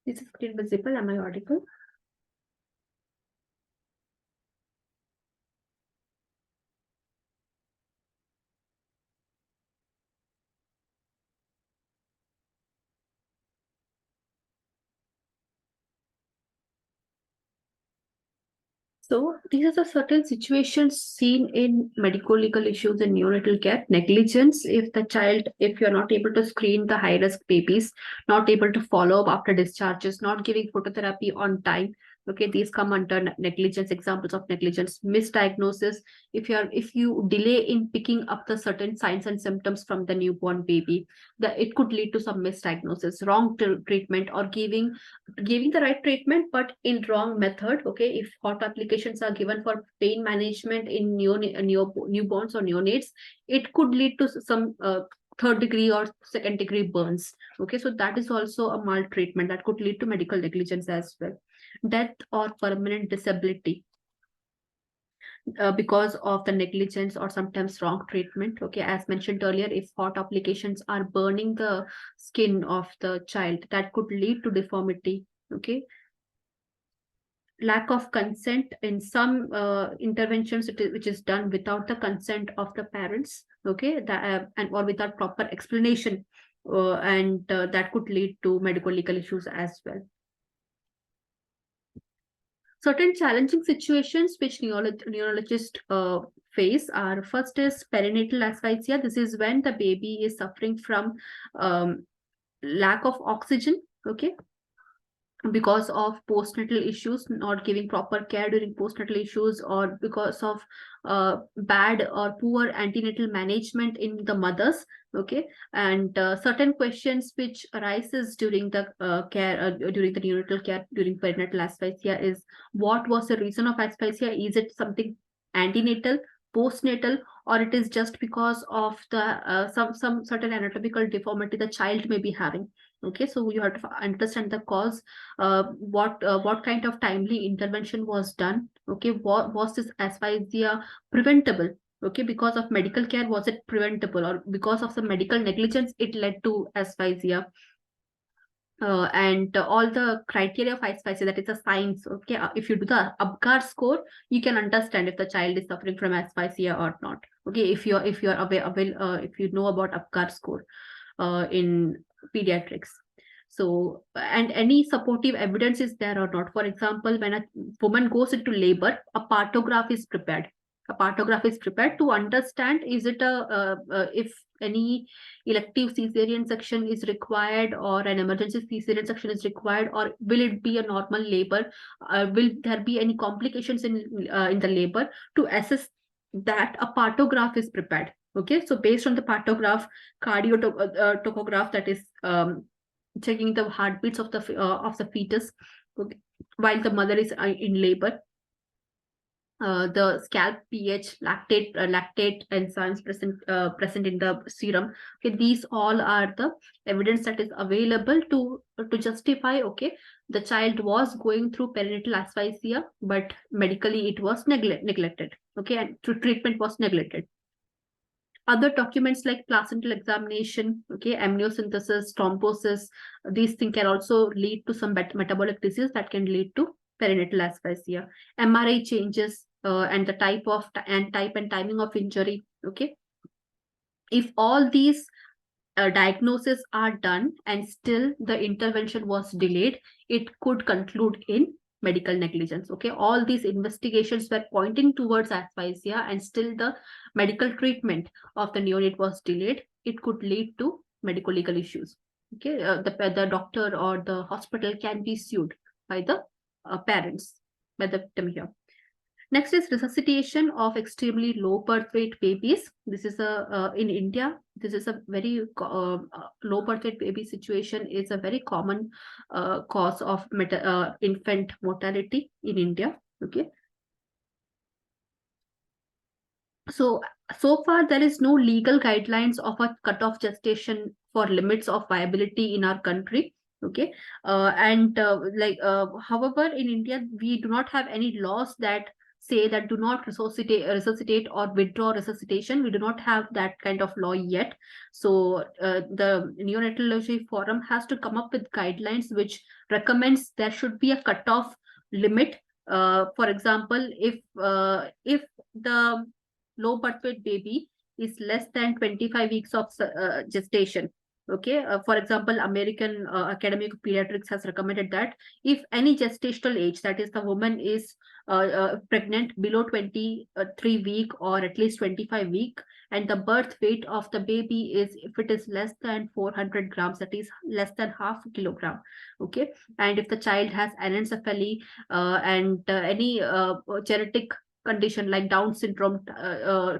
Is the screen visible? Am I audible? So these are the certain situations seen in medical legal issues in neonatal care. Negligence, if the child, if you're not able to screen the high risk babies, not able to follow up after discharges, not giving phototherapy on time. Okay, these come under negligence, examples of negligence. Misdiagnosis, if you delay in picking up the certain signs and symptoms from the newborn baby, that it could lead to some misdiagnosis, wrong treatment, or giving the right treatment but in wrong method. Okay, if hot applications are given for pain management in newborns or neonates, it could lead to some third degree or second degree burns. Okay, so that is also a maltreatment that could lead to medical negligence as well. Death or permanent disability because of the negligence or sometimes wrong treatment. Okay, as mentioned earlier, if hot applications are burning the skin of the child, that could lead to deformity. Okay, lack of consent in some interventions, which is done without the consent of the parents. Okay, that and or without proper explanation, and that could lead to medical legal issues as well. Certain challenging situations which neurologists face are: first is perinatal asphyxia. This is when the baby is suffering from um, lack of oxygen. Okay, because of postnatal issues, not giving proper care during postnatal issues, or because of bad or poor antenatal management in the mothers. Okay, and certain questions which arises during the care during the neonatal care during perinatal asphyxia is: what was the reason of asphyxia? Is it something antenatal, postnatal, or it is just because of the some certain anatomical deformity the child may be having? Okay, so you have to understand the cause. What kind of timely intervention was done? Okay, what was this asphyxia preventable? Okay, because of medical care, was it preventable, or because of the medical negligence it led to asphyxia? And all the criteria of asphyxia, that is a science. Okay, if you do the Apgar score, you can understand if the child is suffering from asphyxia or not. Okay, if you're if you know about Apgar score in pediatrics. So, and any supportive evidence is there or not. For example, when a woman goes into labor, a partograph is prepared. A partograph is prepared to understand, is it if any elective cesarean section is required, or an emergency cesarean section is required, or will it be a normal labor? Will there be any complications in the labor? To assess that, a partograph is prepared. Okay, so based on the partograph, cardio topograph, that is checking the heartbeats of the fetus, okay, while the mother is in labor. The scalp pH, lactate enzymes present in the serum. Okay, these all are the evidence that is available to justify. Okay, the child was going through perinatal asphyxia, but medically it was neglected. Okay, and treatment was neglected. Other documents like placental examination, okay, amniocentesis, thrombosis, these things can also lead to some metabolic disease that can lead to perinatal asphyxia. MRI changes and the type and timing of injury. Okay, if all these diagnoses are done and still the intervention was delayed, it could conclude in medical negligence. Okay, all these investigations were pointing towards asphyxia and still the medical treatment of the neonate was delayed, it could lead to medical legal issues. Okay, the doctor or the hospital can be sued by the parents, by the victim here. Next is resuscitation of extremely low birth weight babies. This is in India. This is a very low birth weight baby situation is a very common cause of infant mortality in India. Okay. So far there is no legal guidelines of a cutoff gestation for limits of viability in our country. Okay, and however, in India we do not have any laws that say that do not resuscitate or withdraw resuscitation. We do not have that kind of law yet. So the Neonatology Forum has to come up with guidelines which recommends there should be a cutoff limit. For example, if the low birth weight baby is less than 25 weeks of gestation. Okay, for example, American Academy of Pediatrics has recommended that if any gestational age, that is, the woman is pregnant below 23 week or at least 25 week, and the birth weight of the baby is, if it is less than 400 grams, that is less than half a kilogram. Okay, and if the child has anencephaly and any genetic condition like Down syndrome,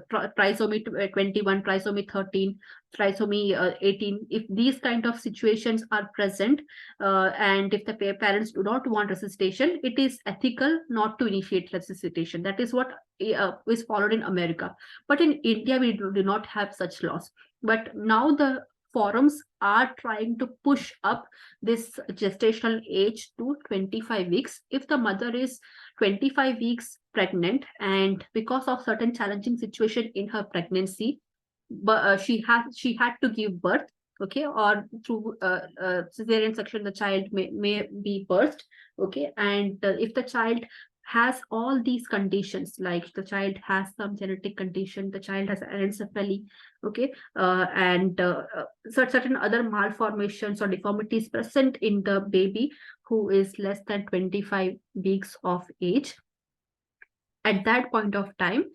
trisomy 21, trisomy 13, trisomy 18, if these kind of situations are present, and if the parents do not want resuscitation, it is ethical not to initiate resuscitation. That is what is followed in America. But in India, we do not have such laws. But now the forums are trying to push up this gestational age to 25 weeks. If the mother is 25 weeks pregnant and because of certain challenging situation in her pregnancy, but she had to give birth, okay, or through cesarean section the child may be birthed, okay, and if the child has all these conditions, like the child has some genetic condition, the child has anencephaly, okay, and certain other malformations or deformities present in the baby who is less than 25 weeks of age, at that point of time,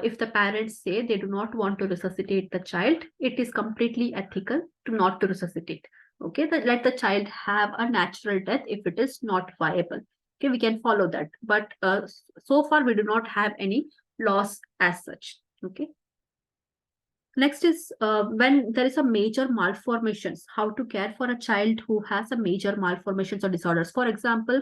if the parents say they do not want to resuscitate the child, it is completely ethical to not to resuscitate. Okay, let the child have a natural death if it is not viable. Okay, we can follow that. But so far, we do not have any laws as such. Okay. Next is when there is a major malformations, how to care for a child who has a major malformations or disorders. For example,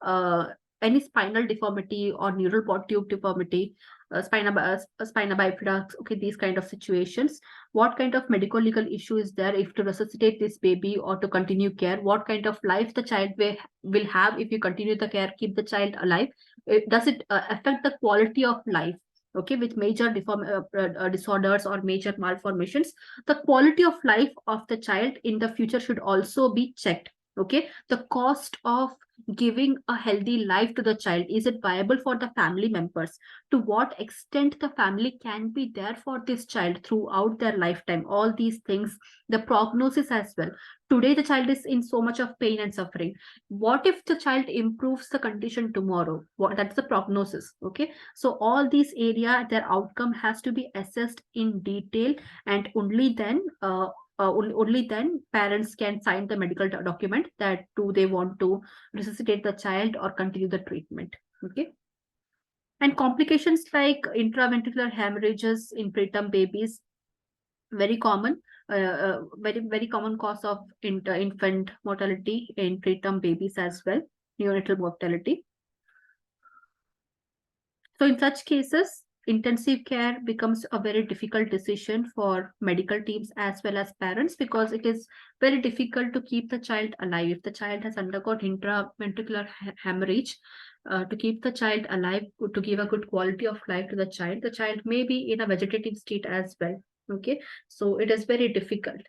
uh, any spinal deformity or neural tube deformity, spina bifida, okay, these kind of situations. What kind of medical legal issue is there if to resuscitate this baby or to continue care? What kind of life the child will have if you continue the care, keep the child alive? Does it affect the quality of life? Okay, with major disorders or major malformations, the quality of life of the child in the future should also be checked. Okay, the cost of giving a healthy life to the child, is it viable for the family members? To what extent the family can be there for this child throughout their lifetime? All these things, the prognosis as well. Today the child is in so much of pain and suffering. What if the child improves the condition tomorrow? That's the prognosis. Okay, so all these area, their outcome has to be assessed in detail, and only then parents can sign the medical document that do they want to resuscitate the child or continue the treatment. Okay, and complications like intraventricular hemorrhages in preterm babies, very common, very common cause of infant mortality in preterm babies as well, neonatal mortality. So in such cases, intensive care becomes a very difficult decision for medical teams as well as parents, because it is very difficult to keep the child alive. If the child has undergone intraventricular hemorrhage, to keep the child alive, to give a good quality of life to the child may be in a vegetative state as well. Okay, so it is very difficult.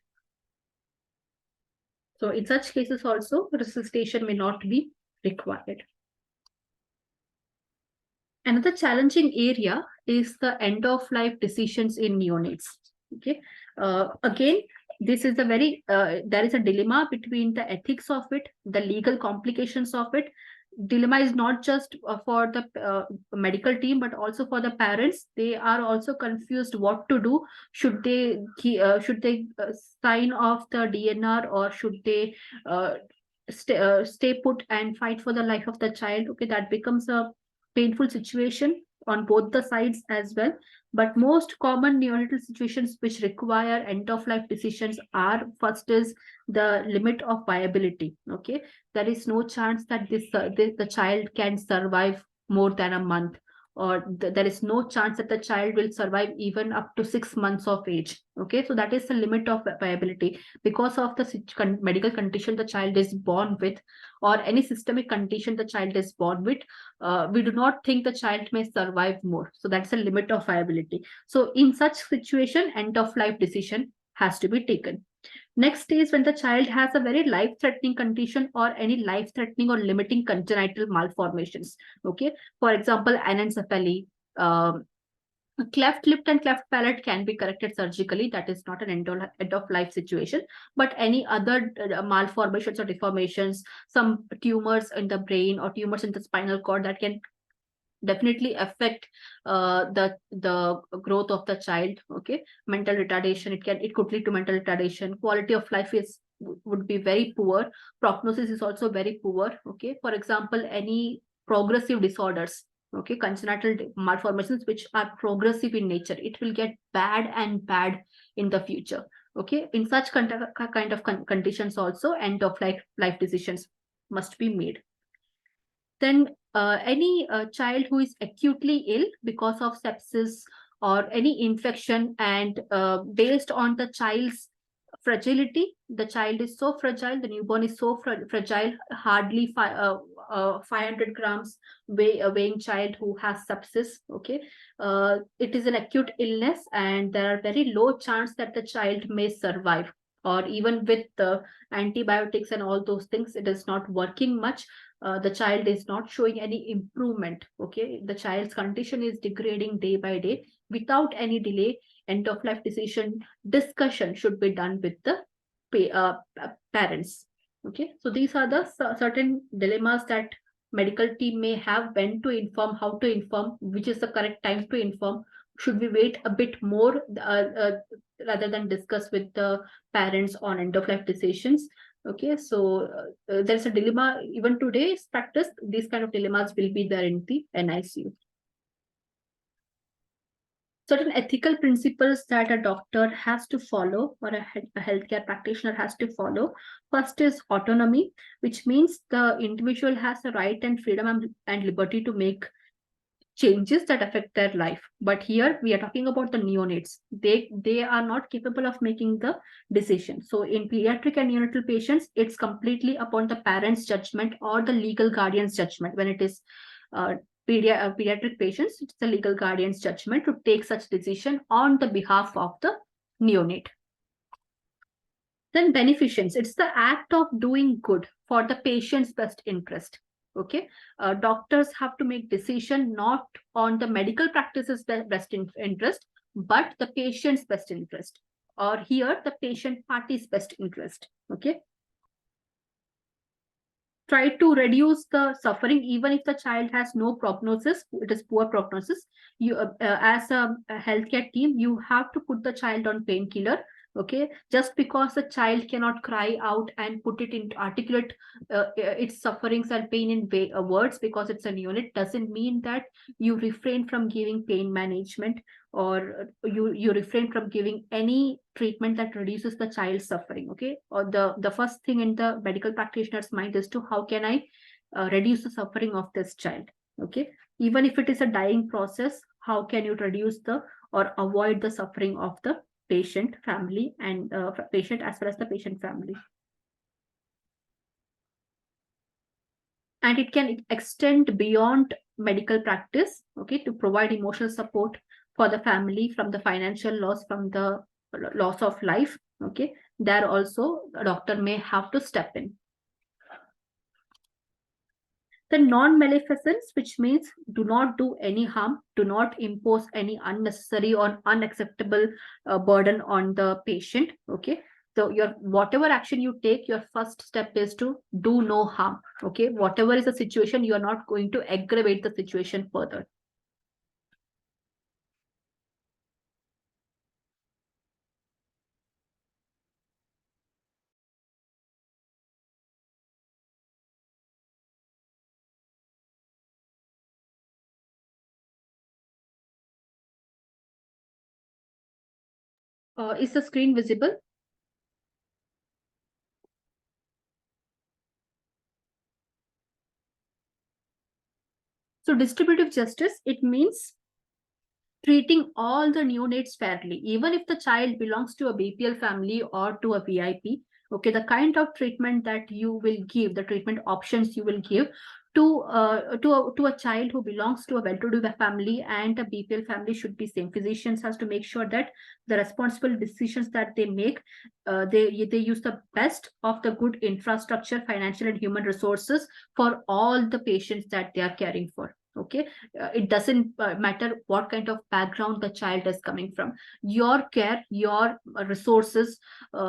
So in such cases also, resuscitation may not be required. Another challenging area is the end of life decisions in neonates. Okay, again, this is a very there is a dilemma between the ethics of it, the legal complications of it. Dilemma is not just for the medical team, but also for the parents. They are also confused what to do. Should they sign off the DNR, or should they stay put and fight for the life of the child? Okay, that becomes a painful situation on both the sides as well. But most common neonatal situations which require end of life decisions are, first is the limit of viability. Okay, there is no chance that the child can survive more than a month, or there is no chance that the child will survive even up to 6 months of age. Okay, so that is the limit of viability because of the medical condition the child is born with, or any systemic condition the child is born with. We do not think the child may survive more. So that's a limit of viability. So in such situation, end of life decision has to be taken. Next is when the child has a very life-threatening condition or any life-threatening or limiting congenital malformations. Okay, for example, anencephaly, um, cleft lip and cleft palate can be corrected surgically. That is not an end of life situation. But any other malformations or deformations, some tumors in the brain or tumors in the spinal cord, that can definitely affect the growth of the child. Okay, mental retardation, it could lead to mental retardation. Quality of life is would be very poor. Prognosis is also very poor. Okay, for example, any progressive disorders, okay, congenital malformations which are progressive in nature, it will get bad and bad in the future. Okay, in such kind of conditions also, end of life decisions must be made. Then any child who is acutely ill because of sepsis or any infection, and based on the child's fragility, the child is so fragile, the newborn is so fragile, hardly 500 grams weighing child who has sepsis. Okay, it is an acute illness and there are very low chance that the child may survive, or even with the antibiotics and all those things, it is not working much. The child is not showing any improvement. Okay, the child's condition is degrading day by day. Without any delay, end of life decision discussion should be done with the parents. Okay, so these are the certain dilemmas that medical team may have: when to inform, how to inform, which is the correct time to inform, should we wait a bit more rather than discuss with the parents on end of life decisions. Okay, so there's a dilemma even today's practice. These kind of dilemmas will be there in the NICU. Certain ethical principles that a doctor has to follow, or a healthcare practitioner has to follow. First is autonomy, which means the individual has a right and freedom and liberty to make changes that affect their life. But here we are talking about the neonates. They are not capable of making the decision. So in pediatric and neonatal patients, it's completely upon the parents' judgment or the legal guardian's judgment. When it is pediatric patients, it's the legal guardian's judgment to take such decision on the behalf of the neonate. Then beneficence, it's the act of doing good for the patient's best interest. Okay, doctors have to make decision not on the medical practice's best interest, but the patient's best interest, or here the patient party's best interest. Okay, try to reduce the suffering even if the child has no prognosis, it is poor prognosis. You as a healthcare team, you have to put the child on painkiller. Okay, just because the child cannot cry out and put it into articulate its sufferings and pain in words because it's a neonate, doesn't mean that you refrain from giving pain management, or you refrain from giving any treatment that reduces the child's suffering. Okay, or the first thing in the medical practitioner's mind is to how can I reduce the suffering of this child. Okay, even if it is a dying process, how can you reduce the or avoid the suffering of the patient family and patient as well as the patient family. And it can extend beyond medical practice. Okay, to provide emotional support for the family from the financial loss, from the loss of life. Okay, there also a doctor may have to step in. The non-maleficence, which means do not do any harm, do not impose any unnecessary or unacceptable burden on the patient. Okay, so your whatever action you take, your first step is to do no harm. Okay, whatever is the situation, you are not going to aggravate the situation further. Is the screen visible? So distributive justice, it means treating all the neonates fairly, even if the child belongs to a BPL family or to a VIP. Okay, the kind of treatment that you will give, the treatment options you will give to a child who belongs to a well-to-do family and a BPL family should be same. Physicians has to make sure that the responsible decisions that they make, they use the best of the good infrastructure, financial and human resources for all the patients that they are caring for. Okay, it doesn't matter what kind of background the child is coming from. Your care, your resources,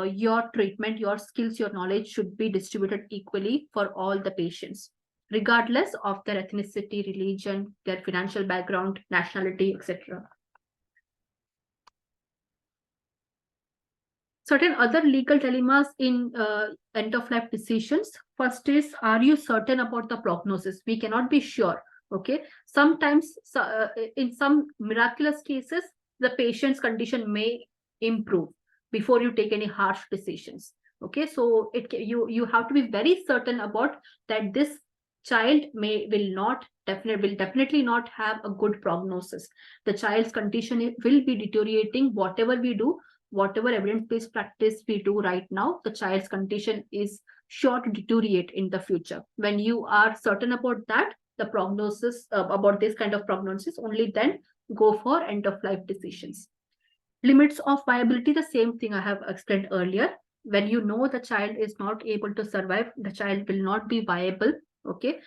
your treatment, your skills, your knowledge should be distributed equally for all the patients, regardless of their ethnicity, religion, their financial background, nationality, etc. Certain other legal dilemmas in end of life decisions. First is, are you certain about the prognosis? We cannot be sure. Okay, sometimes in some miraculous cases, the patient's condition may improve before you take any harsh decisions. Okay, so you have to be very certain about that this child will definitely not have a good prognosis. The child's condition will be deteriorating. Whatever we do, whatever evidence-based practice we do right now, the child's condition is sure to deteriorate in the future. When you are certain about that, the prognosis, about this kind of prognosis, only then go for end of life decisions. Limits of viability, the same thing I have explained earlier. When you know the child is not able to survive, the child will not be viable. Okay,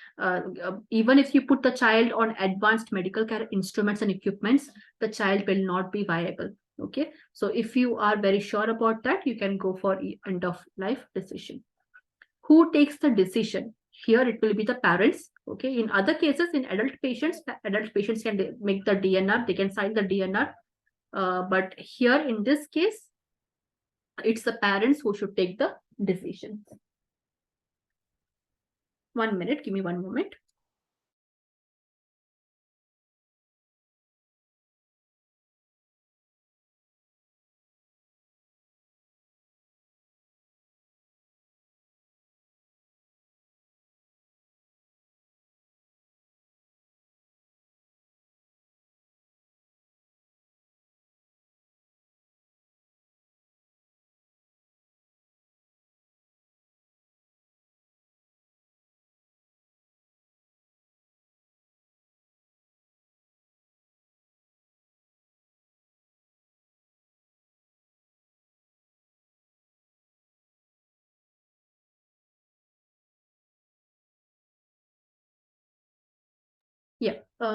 even if you put the child on advanced medical care instruments and equipments, the child will not be viable. Okay, so if you are very sure about that, you can go for end of life decision. Who takes the decision? Here it will be the parents. Okay, in other cases, in adult patients can make the DNR, they can sign the DNR. But here in this case, it's the parents who should take the decision. 1 minute, give me 1 moment. Yeah.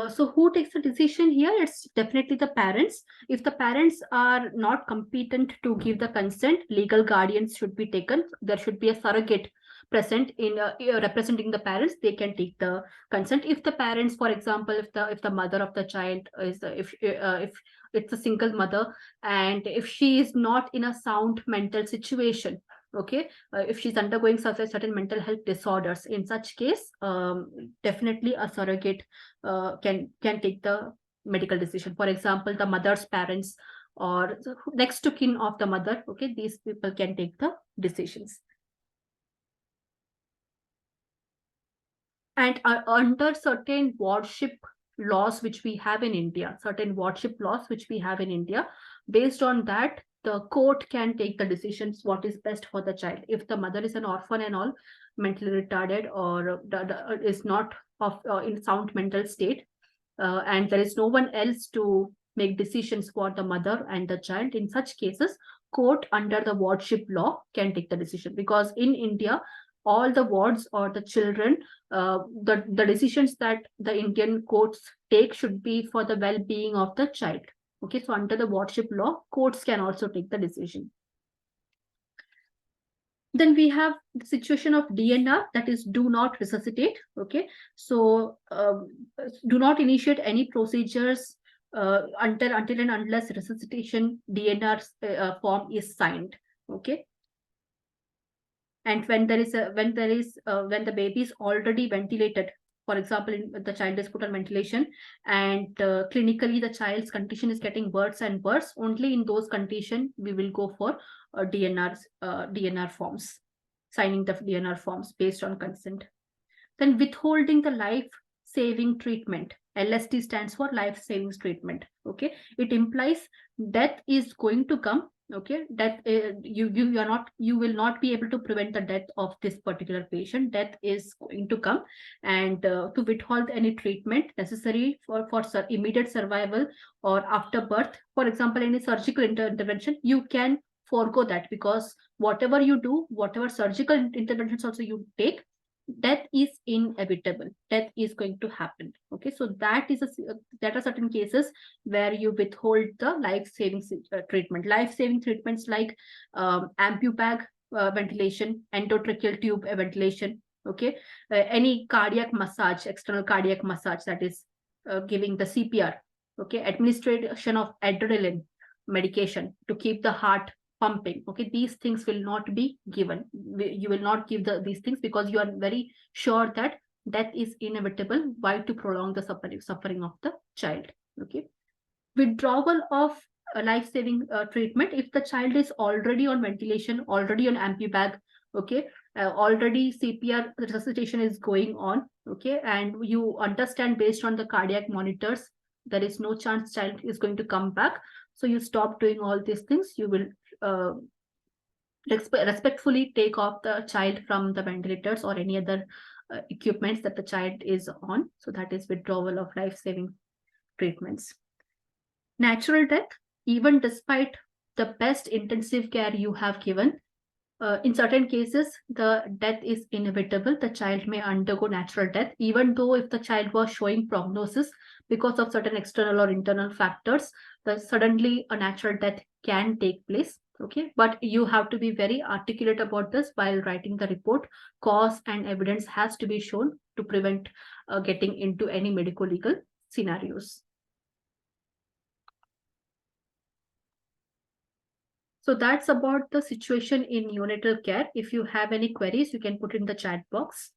So who takes the decision here? It's definitely the parents. If the parents are not competent to give the consent, legal guardians should be taken. There should be a surrogate present in representing the parents. They can take the consent. If the parents, for example, if the mother of the child is if it's a single mother and if she is not in a sound mental situation, okay, if she's undergoing such a certain mental health disorders, in such case, definitely a surrogate can take the medical decision. For example, the mother's parents or the next to kin of the mother, okay, these people can take the decisions. And under certain wardship laws which we have in India, based on that, the court can take the decisions what is best for the child. If the mother is an orphan and all, mentally retarded, or is not of in sound mental state, and there is no one else to make decisions for the mother and the child, in such cases, court under the wardship law can take the decision. Because in India, all the wards or the children, the decisions that the Indian courts take should be for the well-being of the child. Okay, so under the wardship law, courts can also take the decision. Then we have the situation of DNR, that is do not resuscitate. Okay, so do not initiate any procedures until and unless resuscitation DNR form is signed. Okay, and when the baby is already ventilated, for example, the child is put on ventilation and clinically the child's condition is getting worse and worse, only in those conditions we will go for DNR forms, signing the DNR forms based on consent. Then withholding the life saving treatment. LST stands for life saving treatment. Okay, it implies death is going to come. Okay, that you will not be able to prevent the death of this particular patient. Death is going to come, and to withhold any treatment necessary for immediate survival or after birth, for example, any surgical intervention, you can forego that, because whatever you do, whatever surgical interventions also you take, death is inevitable. Death is going to happen. Okay, so that are certain cases where you withhold the life saving treatment. Life saving treatments like ampubag ventilation, endotracheal tube ventilation. Okay, any cardiac massage, external cardiac massage, that is giving the CPR. Okay, administration of adrenaline medication to keep the heart pumping. Okay, these things will not be given. You will not give these things because you are very sure that death is inevitable. Why to prolong the suffering of the child? Okay, withdrawal of life-saving treatment if the child is already on ventilation, already on ampubag. Okay, already CPR resuscitation is going on. Okay, and you understand based on the cardiac monitors there is no chance child is going to come back, so you stop doing all these things. You will uh, respectfully take off the child from the ventilators or any other equipments that the child is on. So that is withdrawal of life-saving treatments. Natural death, even despite the best intensive care you have given, in certain cases, the death is inevitable. The child may undergo natural death, even though if the child was showing prognosis because of certain external or internal factors, suddenly a natural death can take place. Okay, but you have to be very articulate about this while writing the report. Cause and evidence has to be shown to prevent getting into any medical legal scenarios. So that's about the situation in neonatal care. If you have any queries, you can put in the chat box.